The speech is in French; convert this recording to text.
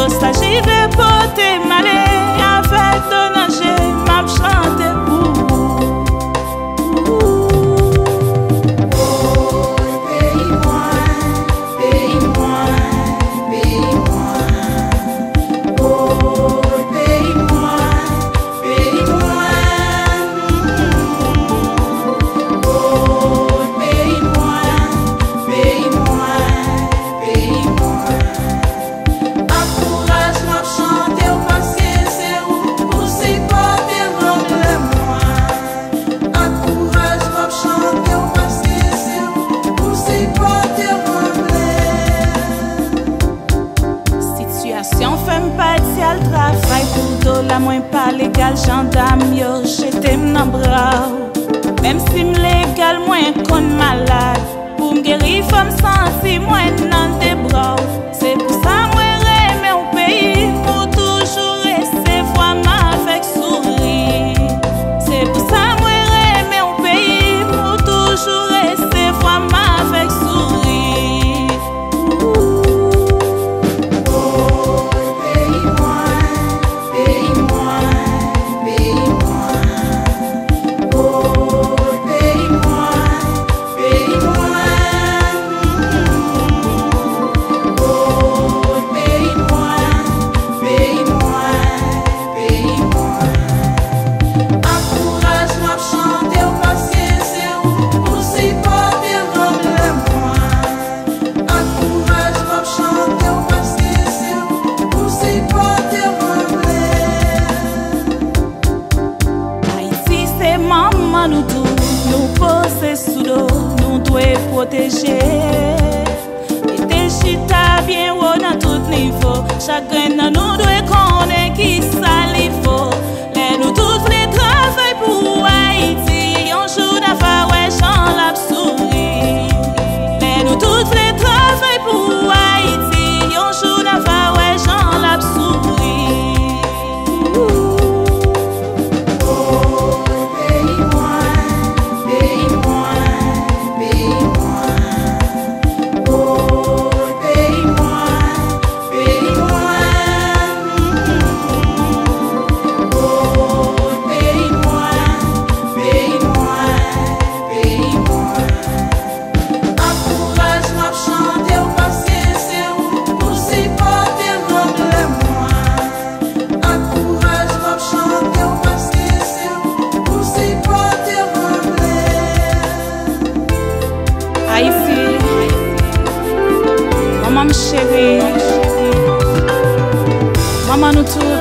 ça j'y vais porter malé avec de nager m'a chanté pour la moins pas légal, gendarme yo, j'étais m'en bras. Même si m'légal, moins qu'on malade. Pour m'guérir, femme sentir, moins dans des bras. C'est pour ça, moi, j'aime au pays, pour toujours rester fois avec sourire. C'est pour ça, moi, j'aime au pays, pour toujours rester fois avec sourire. Nous poser sous l'eau, nous devons protéger. Et des chita bien haut dans tout niveau. Chacun de nous doit connaître qui ça il faut. Les nous tous les travail pour Haïti. Un jour d'affaires, ouais, j'en la souris. Les nous tous les travail pour Haïti. Un jour d'affaires, ouais, j'en la souris. Maman chérie, maman nous tous.